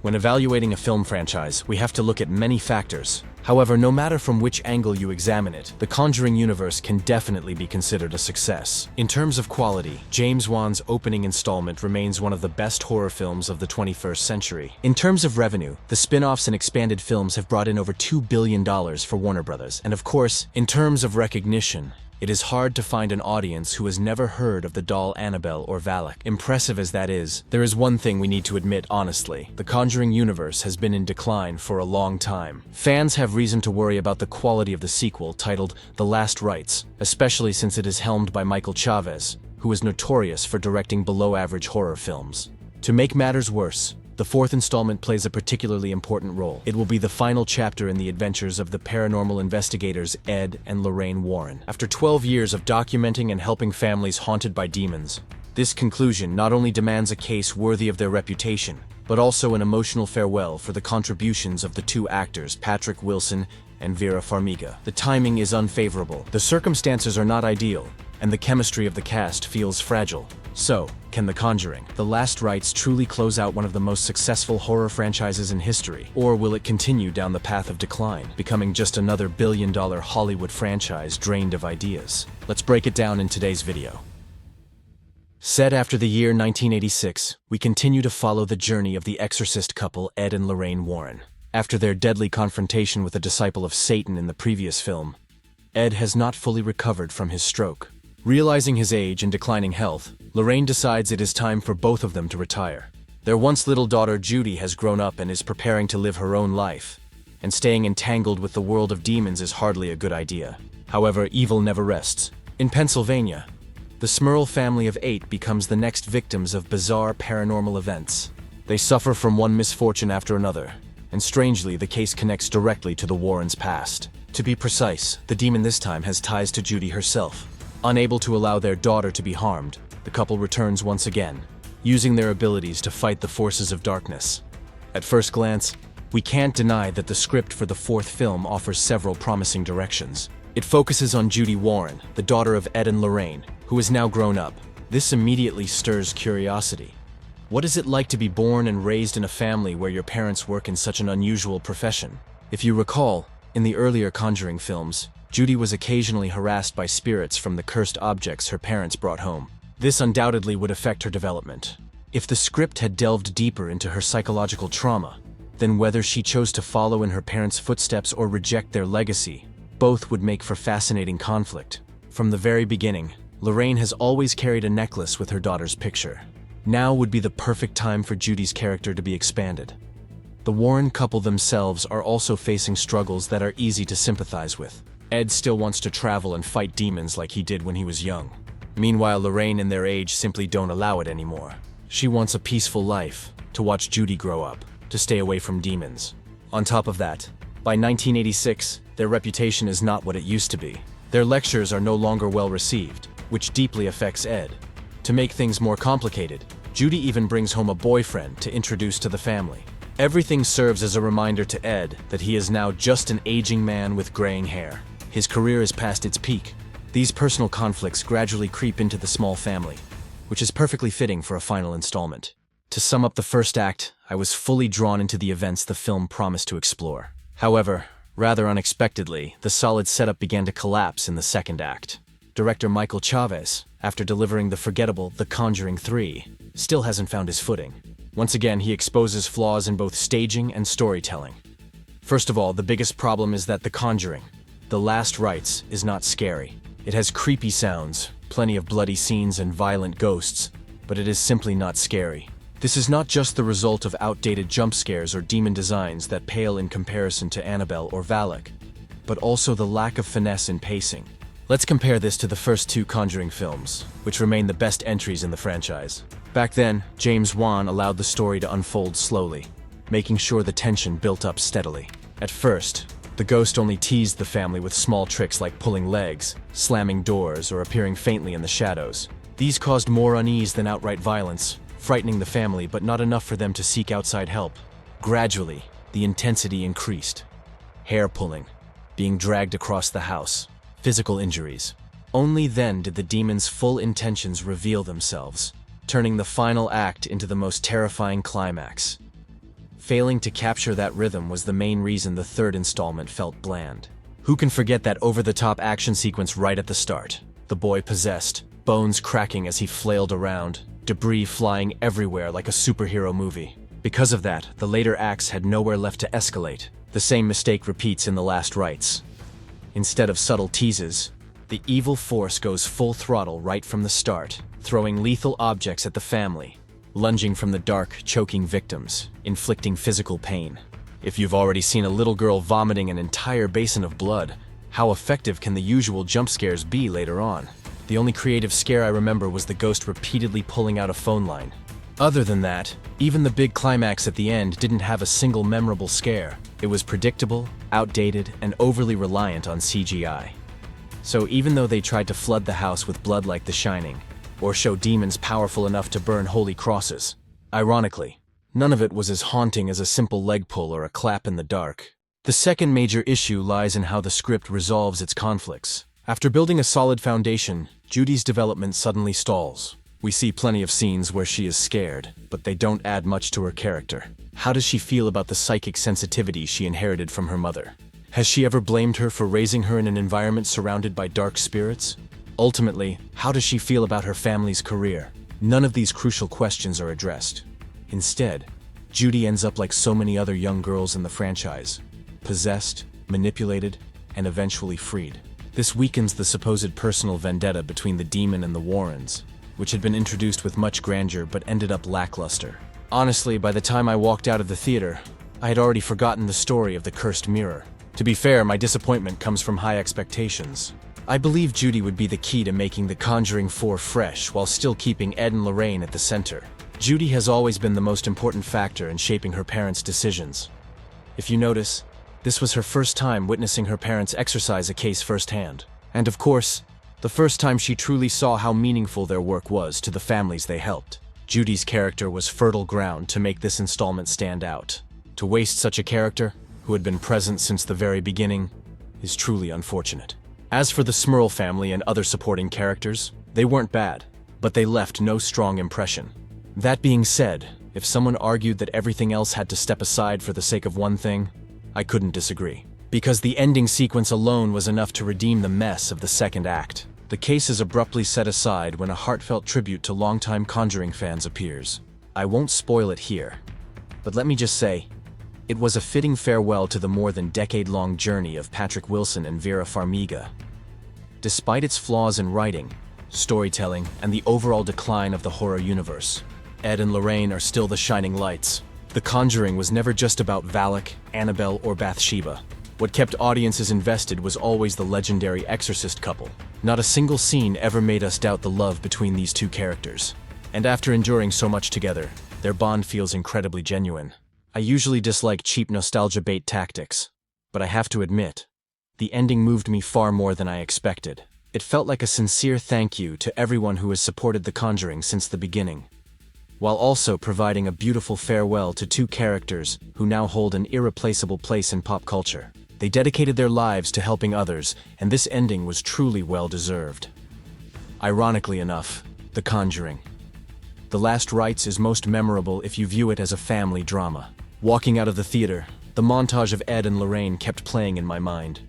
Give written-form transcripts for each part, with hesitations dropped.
When evaluating a film franchise, we have to look at many factors. However, no matter from which angle you examine it, the Conjuring universe can definitely be considered a success. In terms of quality, James Wan's opening installment remains one of the best horror films of the 21st century. In terms of revenue, the spin-offs and expanded films have brought in over $2 billion for Warner Brothers. And of course, in terms of recognition, it is hard to find an audience who has never heard of the doll Annabelle or Valak. Impressive as that is, there is one thing we need to admit honestly. The Conjuring universe has been in decline for a long time. Fans have reason to worry about the quality of the sequel, titled The Last Rites, especially since it is helmed by Michael Chavez, who is notorious for directing below-average horror films. To make matters worse, the fourth installment plays a particularly important role. It will be the final chapter in the adventures of the paranormal investigators Ed and Lorraine Warren. After 12 years of documenting and helping families haunted by demons, this conclusion not only demands a case worthy of their reputation, but also an emotional farewell for the contributions of the two actors, Patrick Wilson and Vera Farmiga. The timing is unfavorable, the circumstances are not ideal, and the chemistry of the cast feels fragile. So, can The Conjuring, The Last Rites truly close out one of the most successful horror franchises in history? Or will it continue down the path of decline, becoming just another billion-dollar Hollywood franchise drained of ideas? Let's break it down in today's video. Set after the year 1986, we continue to follow the journey of the exorcist couple Ed and Lorraine Warren. After their deadly confrontation with a disciple of Satan in the previous film, Ed has not fully recovered from his stroke. Realizing his age and declining health, Lorraine decides it is time for both of them to retire. Their once little daughter Judy has grown up and is preparing to live her own life, and staying entangled with the world of demons is hardly a good idea. However, evil never rests. In Pennsylvania, the Smurl family of 8 becomes the next victims of bizarre paranormal events. They suffer from one misfortune after another, and strangely, the case connects directly to the Warrens' past. To be precise, the demon this time has ties to Judy herself. Unable to allow their daughter to be harmed, the couple returns once again, using their abilities to fight the forces of darkness. At first glance, we can't deny that the script for the fourth film offers several promising directions. It focuses on Judy Warren, the daughter of Ed and Lorraine, who is now grown up. This immediately stirs curiosity. What is it like to be born and raised in a family where your parents work in such an unusual profession? If you recall, in the earlier Conjuring films, Judy was occasionally harassed by spirits from the cursed objects her parents brought home. This undoubtedly would affect her development. If the script had delved deeper into her psychological trauma, then whether she chose to follow in her parents' footsteps or reject their legacy, both would make for fascinating conflict. From the very beginning, Lorraine has always carried a necklace with her daughter's picture. Now would be the perfect time for Judy's character to be expanded. The Warren couple themselves are also facing struggles that are easy to sympathize with. Ed still wants to travel and fight demons like he did when he was young. Meanwhile, Lorraine and their age simply don't allow it anymore. She wants a peaceful life, to watch Judy grow up, to stay away from demons. On top of that, by 1986, their reputation is not what it used to be. Their lectures are no longer well received, which deeply affects Ed. To make things more complicated, Judy even brings home a boyfriend to introduce to the family. Everything serves as a reminder to Ed that he is now just an aging man with graying hair. His career is past its peak. These personal conflicts gradually creep into the small family, which is perfectly fitting for a final installment. To sum up the first act, I was fully drawn into the events the film promised to explore. However, rather unexpectedly, the solid setup began to collapse in the second act. Director Michael Chavez, after delivering the forgettable The Conjuring 3, still hasn't found his footing. Once again, he exposes flaws in both staging and storytelling. First of all, the biggest problem is that The Conjuring, The Last Rites, is not scary. It has creepy sounds, plenty of bloody scenes and violent ghosts, but it is simply not scary. This is not just the result of outdated jump scares or demon designs that pale in comparison to Annabelle or Valak, but also the lack of finesse in pacing. Let's compare this to the first two Conjuring films, which remain the best entries in the franchise. Back then, James Wan allowed the story to unfold slowly, making sure the tension built up steadily. At first, the ghost only teased the family with small tricks like pulling legs, slamming doors, or appearing faintly in the shadows. These caused more unease than outright violence, frightening the family but not enough for them to seek outside help. Gradually, the intensity increased. Hair pulling, being dragged across the house, physical injuries. Only then did the demon's full intentions reveal themselves, turning the final act into the most terrifying climax. Failing to capture that rhythm was the main reason the third installment felt bland. Who can forget that over-the-top action sequence right at the start? The boy possessed, bones cracking as he flailed around, debris flying everywhere like a superhero movie. Because of that, the later acts had nowhere left to escalate. The same mistake repeats in the last rites. Instead of subtle teases, the evil force goes full throttle right from the start, throwing lethal objects at the family, lunging from the dark, choking victims, inflicting physical pain. If you've already seen a little girl vomiting an entire basin of blood, how effective can the usual jump scares be later on? The only creative scare I remember was the ghost repeatedly pulling out a phone line. Other than that, even the big climax at the end didn't have a single memorable scare. It was predictable, outdated, and overly reliant on CGI. So even though they tried to flood the house with blood like The Shining, or show demons powerful enough to burn holy crosses, ironically, none of it was as haunting as a simple leg pull or a clap in the dark. The second major issue lies in how the script resolves its conflicts. After building a solid foundation, Judy's development suddenly stalls. We see plenty of scenes where she is scared, but they don't add much to her character. How does she feel about the psychic sensitivity she inherited from her mother? Has she ever blamed her for raising her in an environment surrounded by dark spirits? Ultimately, how does she feel about her family's career? None of these crucial questions are addressed. Instead, Judy ends up like so many other young girls in the franchise, possessed, manipulated, and eventually freed. This weakens the supposed personal vendetta between the demon and the Warrens, which had been introduced with much grandeur but ended up lackluster. Honestly, by the time I walked out of the theater, I had already forgotten the story of the cursed mirror. To be fair, my disappointment comes from high expectations. I believe Judy would be the key to making The Conjuring 4 fresh while still keeping Ed and Lorraine at the center. Judy has always been the most important factor in shaping her parents' decisions. If you notice, this was her first time witnessing her parents exercise a case firsthand. And of course, the first time she truly saw how meaningful their work was to the families they helped. Judy's character was fertile ground to make this installment stand out. To waste such a character, who had been present since the very beginning, is truly unfortunate. As for the Smurl family and other supporting characters, they weren't bad, but they left no strong impression. That being said, if someone argued that everything else had to step aside for the sake of one thing, I couldn't disagree. Because the ending sequence alone was enough to redeem the mess of the second act. The case is abruptly set aside when a heartfelt tribute to longtime Conjuring fans appears. I won't spoil it here, but let me just say, it was a fitting farewell to the more than decade-long journey of Patrick Wilson and Vera Farmiga. Despite its flaws in writing, storytelling, and the overall decline of the horror universe, Ed and Lorraine are still the shining lights. The Conjuring was never just about Valak, Annabelle, or Bathsheba. What kept audiences invested was always the legendary exorcist couple. Not a single scene ever made us doubt the love between these two characters. And after enduring so much together, their bond feels incredibly genuine. I usually dislike cheap nostalgia bait tactics, but I have to admit, the ending moved me far more than I expected. It felt like a sincere thank you to everyone who has supported The Conjuring since the beginning, while also providing a beautiful farewell to two characters who now hold an irreplaceable place in pop culture. They dedicated their lives to helping others, and this ending was truly well-deserved. Ironically enough, The Conjuring. The Last Rites is most memorable if you view it as a family drama. Walking out of the theater, the montage of Ed and Lorraine kept playing in my mind,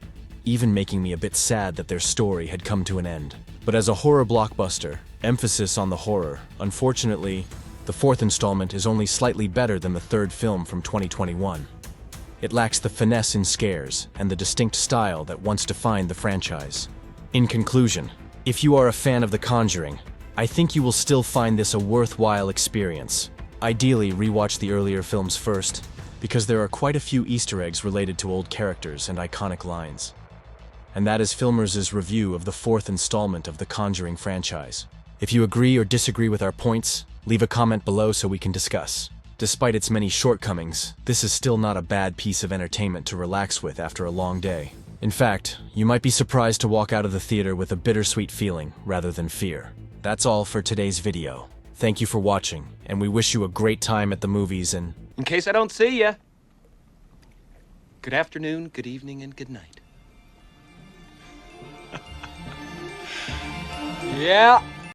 even making me a bit sad that their story had come to an end. But as a horror blockbuster, emphasis on the horror, unfortunately, the fourth installment is only slightly better than the third film from 2021. It lacks the finesse in scares and the distinct style that once defined the franchise. In conclusion, if you are a fan of The Conjuring, I think you will still find this a worthwhile experience. Ideally, rewatch the earlier films first, because there are quite a few Easter eggs related to old characters and iconic lines. And that is Filmers' review of the fourth installment of the Conjuring franchise. If you agree or disagree with our points, leave a comment below so we can discuss. Despite its many shortcomings, this is still not a bad piece of entertainment to relax with after a long day. In fact, you might be surprised to walk out of the theater with a bittersweet feeling rather than fear. That's all for today's video. Thank you for watching, and we wish you a great time at the movies and... In case I don't see ya, good afternoon, good evening, and good night. Yeah.